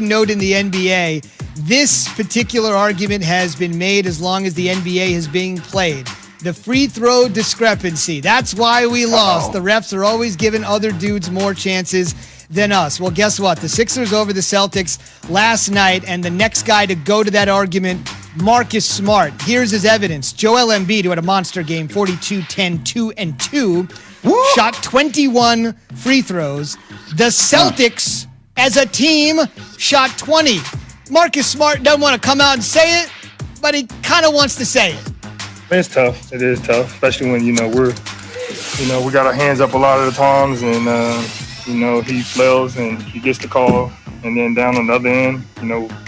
note in the NBA, this particular argument has been made as long as the NBA is being played. The free throw discrepancy. That's why we lost. The refs are always giving other dudes more chances than us. Well, guess what? The Sixers over the Celtics last night, and the next guy to go to that argument, Marcus Smart. Here's his evidence. Joel Embiid, who had a monster game, 42, 10, 2, and 2, shot 21 free throws. The Celtics, as a team, shot 20. Marcus Smart doesn't want to come out and say it, but he kind of wants to say it. It's tough. It is tough, especially when, we got our hands up a lot of the times, and, he flails and he gets the call. And then down on the other end,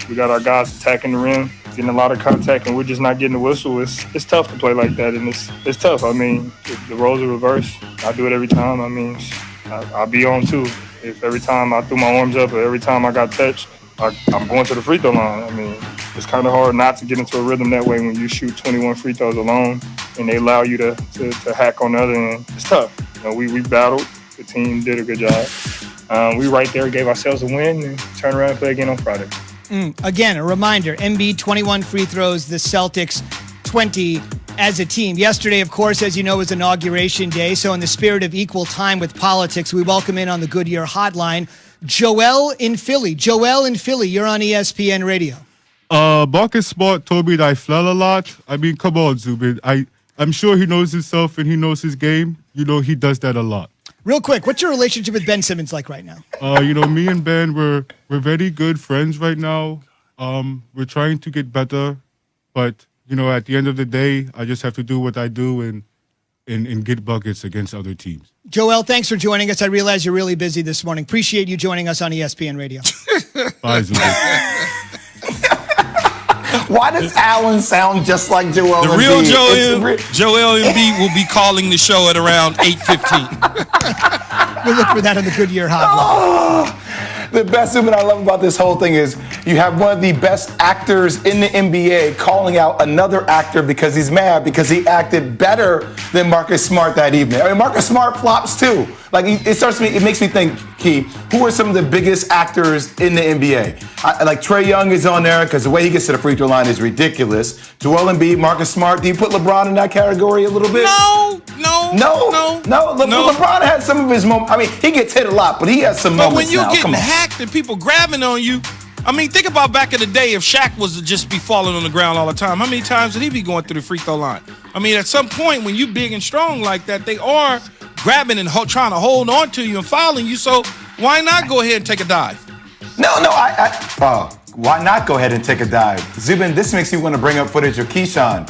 we got our guys attacking the rim, getting a lot of contact, and we're just not getting the whistle. It's tough to play like that, and it's tough. I mean, if the roles are reversed, I do it every time. I mean, I'll be on too. If every time I threw my arms up or every time I got touched, I'm going to the free throw line. I mean, it's kind of hard not to get into a rhythm that way when you shoot 21 free throws alone and they allow you to hack on the other end. It's tough. We battled. The team did a good job. We right there gave ourselves a win and turn around and play again on Friday. Again, a reminder, Embiid 21 free throws, the Celtics 20 as a team. Yesterday, of course, as you know, was Inauguration Day. So in the spirit of equal time with politics, we welcome in on the Goodyear Hotline Joel in Philly. Joel in Philly, you're on ESPN Radio. Marcus Smart told me that I flail a lot. I mean, come on, Zubin. I'm sure he knows himself and he knows his game. He does that a lot. Real quick, what's your relationship with Ben Simmons like right now? Me and Ben, we're very good friends right now. We're trying to get better, but at the end of the day, I just have to do what I do and get buckets against other teams. Joel, thanks for joining us. I realize you're really busy this morning. Appreciate you joining us on ESPN Radio. Bye, Zubin. Why does Allen sound just like Joel Embiid? The real Joel Embiid will be calling the show at around 8:15. We'll look for that on the Goodyear Hotline. The best thing that I love about this whole thing is you have one of the best actors in the NBA calling out another actor because he's mad because he acted better than Marcus Smart that evening. I mean, Marcus Smart flops too. Like it makes me think, Key, who are some of the biggest actors in the NBA? Like Trae Young is on there because the way he gets to the free throw line is ridiculous. Joel Embiid, Marcus Smart. Do you put LeBron in that category a little bit? No. LeBron has some of his moments. I mean, he gets hit a lot, but he has some moments. But when you're now. getting hacked and people grabbing on you, I mean, think about back in the day if Shaq was to just be falling on the ground all the time. How many times would he be going through the free throw line? I mean, at some point when you big and strong like that, they are grabbing and trying to hold on to you and fouling you. So why not go ahead and take a dive? Why not go ahead and take a dive? Zubin, this makes me want to bring up footage of Keyshawn.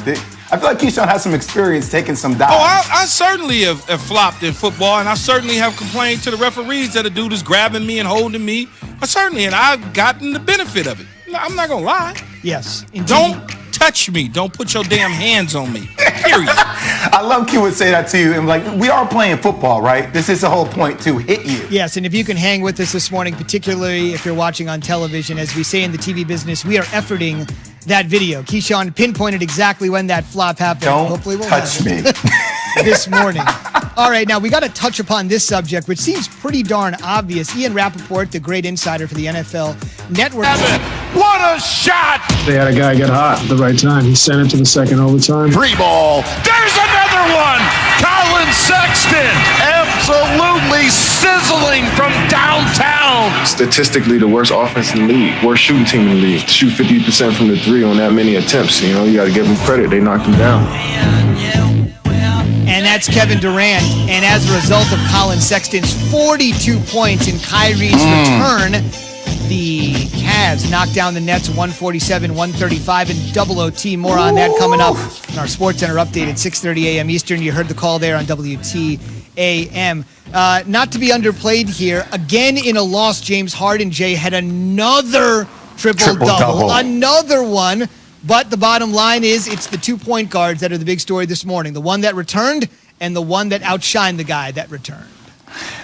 I feel like Keyshawn has some experience taking some dives. I certainly have flopped in football, and I certainly have complained to the referees that a dude is grabbing me and holding me. And I've gotten the benefit of it. I'm not going to lie. Yes, indeed. Don't touch me. Don't put your damn hands on me. Period. I love Q would say that to you. And we are playing football, right? This is the whole point, to hit you. Yes, and if you can hang with us this morning, particularly if you're watching on television, as we say in the TV business, we are efforting that video. Keyshawn pinpointed exactly when that flop happened. Hopefully we'll touch me. This morning. All right, now we got to touch upon this subject, which seems pretty darn obvious. Ian Rappaport, the great insider for the NFL Network. What a shot! They had a guy get hot at the right time. He sent it to the second overtime. Free ball. There's another one! Colin Sexton absolutely sizzling from downtown. Statistically, the worst offense in the league, worst shooting team in the league. Shoot 50% from the three on that many attempts. You got to give them credit. They knocked him down. And that's Kevin Durant. And as a result of Colin Sexton's 42 points in Kyrie's return, the Cavs knocked down the Nets 147-135 in double OT. More on that coming up in our SportsCenter update at 6:30 a.m. Eastern. You heard the call there on WTAM. Not to be underplayed here, again in a loss, James Harden, Jay, had another triple-double. Another one. But the bottom line is it's the 2-point guards that are the big story this morning. The one that returned and the one that outshined the guy that returned.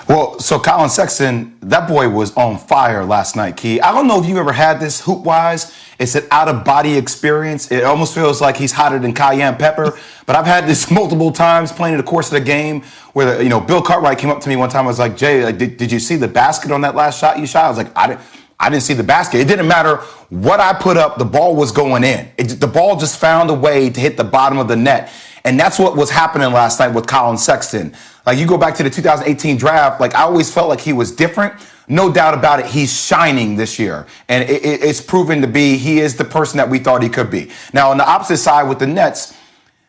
Well, so Colin Sexton, that boy was on fire last night, Key. I don't know if you ever had this hoop-wise. It's an out-of-body experience. It almost feels like he's hotter than cayenne pepper. But I've had this multiple times playing in the course of the game where, Bill Cartwright came up to me one time. I was like, Jay, did you see the basket on that last shot you shot? I was like, I didn't see the basket. It didn't matter what I put up. The ball was going in. The ball just found a way to hit the bottom of the net. And that's what was happening last night with Colin Sexton. Like, you go back to the 2018 draft, like, I always felt like he was different. No doubt about it, he's shining this year. And it's proven to be, he is the person that we thought he could be. Now, on the opposite side with the Nets,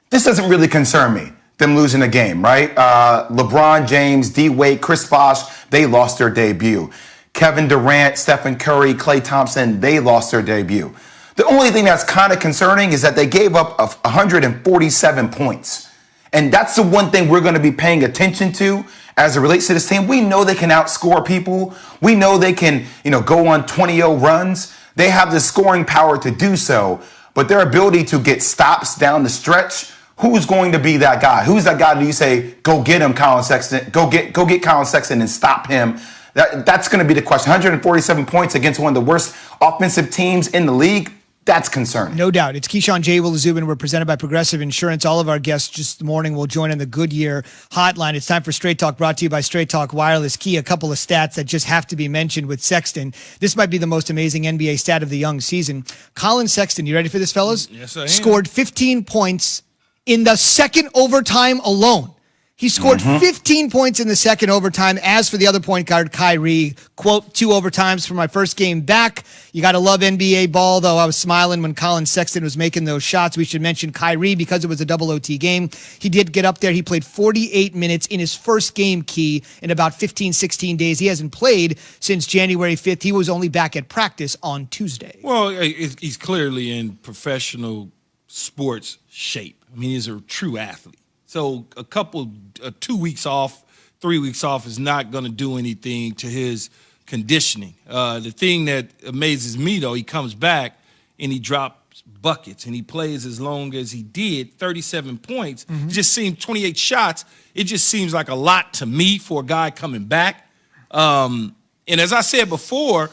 this doesn't really concern me, them losing a game, right? LeBron James, D. Wade, Chris Bosh, they lost their debut. Kevin Durant, Stephen Curry, Klay Thompson, they lost their debut. The only thing that's kind of concerning is that they gave up 147 points. And that's the one thing we're going to be paying attention to as it relates to this team. We know they can outscore people. We know they can, go on 20-0 runs. They have the scoring power to do so, but their ability to get stops down the stretch, who's going to be that guy? Who's that guy that you say, go get him, Colin Sexton, go get Colin Sexton and stop him? That's going to be the question. 147 points against one of the worst offensive teams in the league. That's concerning. No doubt. It's Keyshawn, J. Will, Zubin. We're presented by Progressive Insurance. All of our guests just this morning will join in the Goodyear hotline. It's time for Straight Talk, brought to you by Straight Talk Wireless. Key, a couple of stats that just have to be mentioned with Sexton. This might be the most amazing NBA stat of the young season. Colin Sexton, you ready for this, fellas? Yes, I am. Scored 15 points in the second overtime alone. He scored 15 points in the second overtime. As for the other point guard, Kyrie, quote, 2 overtimes for my first game back. You got to love NBA ball, though. I was smiling when Colin Sexton was making those shots. We should mention Kyrie because it was a double OT game. He did get up there. He played 48 minutes in his first game, Key, in about 15, 16 days. He hasn't played since January 5th. He was only back at practice on Tuesday. Well, he's clearly in professional sports shape. I mean, he's a true athlete. So 2 weeks off, 3 weeks off is not going to do anything to his conditioning. The thing that amazes me, though, he comes back and he drops buckets and he plays as long as he did, 37 points. It just seemed 28 shots. It just seems like a lot to me for a guy coming back. And as I said before,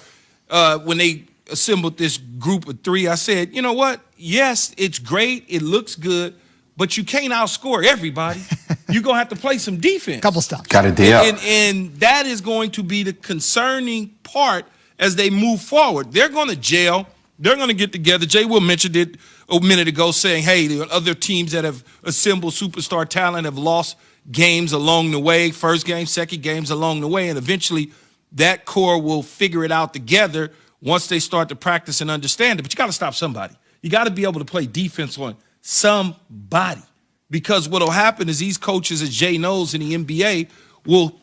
when they assembled this group of 3, I said, you know what? Yes, it's great. It looks good. But you can't outscore everybody. You're going to have to play some defense. Couple stops. Got to deal. And that is going to be the concerning part as they move forward. They're going to gel. They're going to get together. Jay Will mentioned it a minute ago saying, hey, the other teams that have assembled superstar talent have lost games along the way, first game, second games along the way, and eventually that core will figure it out together once they start to practice and understand it. But you got to stop somebody. You got to be able to play defense on somebody, because what will happen is these coaches, as Jay knows, in the NBA will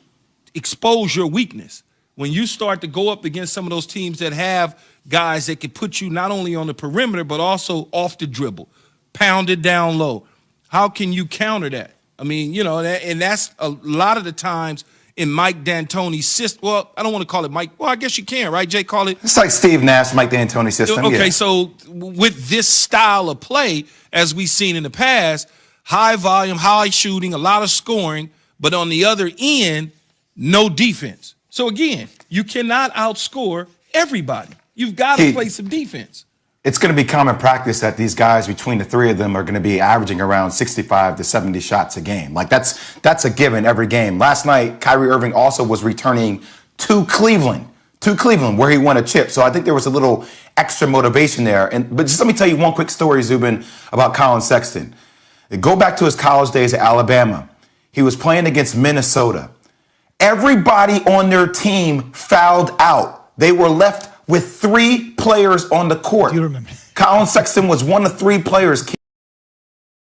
expose your weakness. When you start to go up against some of those teams that have guys that can put you not only on the perimeter but also off the dribble, pounded down low, how can you counter that? I mean, and that's a lot of the times in Mike D'Antoni's system. Well, I don't want to call it Mike. Well, I guess you can, right, Jay? Call it. It's like Steve Nash, Mike D'Antoni system. Okay, yeah. So with this style of play, as we've seen in the past, high volume, high shooting, a lot of scoring, but on the other end, no defense. So again, you cannot outscore everybody. You've got to play some defense. It's going to be common practice that these guys, between the 3 of them, are going to be averaging around 65 to 70 shots a game. Like, that's a given every game. Last night, Kyrie Irving also was returning to Cleveland, where he won a chip. So I think there was a little extra motivation there. But just let me tell you one quick story, Zubin, about Colin Sexton. Go back to his college days at Alabama. He was playing against Minnesota. Everybody on their team fouled out. They were left with 3 players on the court. You remember. Colin Sexton was one of 3 players.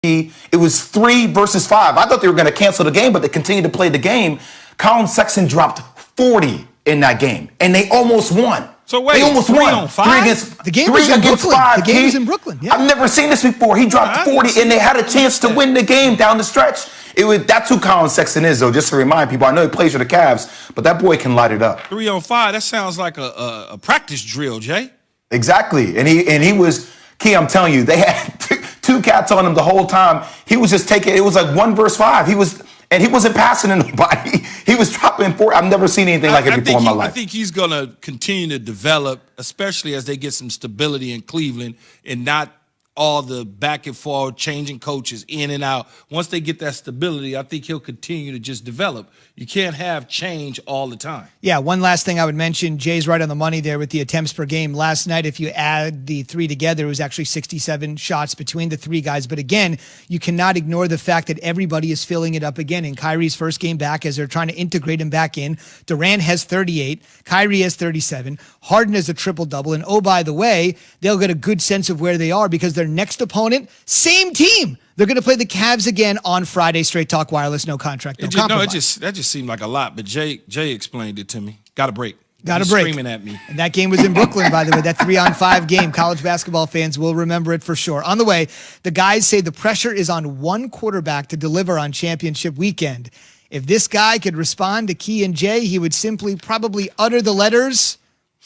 It was 3 versus 5. I thought they were going to cancel the game, but they continued to play the game. Colin Sexton dropped 40 in that game, and they almost won. So wait, they almost 3 won. on 5? 3 against, The game 3 was in against Brooklyn. 5. The game was in Brooklyn. Yeah. I've never seen this before. He dropped 40, and they had a chance to win the game down the stretch. That's who Colin Sexton is, though, just to remind people. I know he plays for the Cavs, but that boy can light it up. 3 on 5, that sounds like a practice drill, Jay. Exactly. And he was, Key, I'm telling you, they had 2 cats on him the whole time. He was just taking, it was like 1 versus 5. He wasn't passing to nobody. He was dropping 4. I've never seen anything like it before in my life. I think he's going to continue to develop, especially as they get some stability in Cleveland and not all the back and forth, changing coaches in and out. Once they get that stability, I think he'll continue to just develop. You can't have change all the time. Yeah, one last thing I would mention, Jay's right on the money there with the attempts per game. Last night, if you add the three together, it was actually 67 shots between the three guys. But again, you cannot ignore the fact that everybody is filling it up again. In Kyrie's first game back, as they're trying to integrate him back in, Durant has 38, Kyrie has 37, Harden has a triple-double. And oh, by the way, they'll get a good sense of where they are because their next opponent, same team. They're going to play the Cavs again on Friday. Straight Talk Wireless, no contract, no compromise. That just seemed like a lot. But Jay explained it to me. Got a break. Got a break. Screaming at me. And that game was in Brooklyn, by the way. That 3-on-5 game. College basketball fans will remember it for sure. On the way, the guys say the pressure is on one quarterback to deliver on championship weekend. If this guy could respond to Key and Jay, he would simply probably utter the letters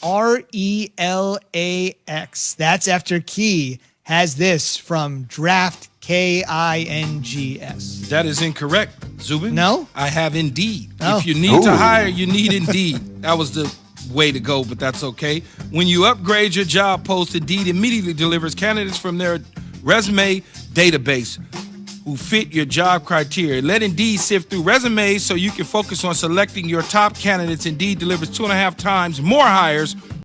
RELAX. That's after Key has this from Draft KINGS. That is incorrect, Zubin. No? I have Indeed. Oh. If you need to hire, you need Indeed. That was the way to go, but that's okay. When you upgrade your job post, Indeed immediately delivers candidates from their resume database who fit your job criteria. Let Indeed sift through resumes so you can focus on selecting your top candidates. Indeed delivers 2.5 times more hires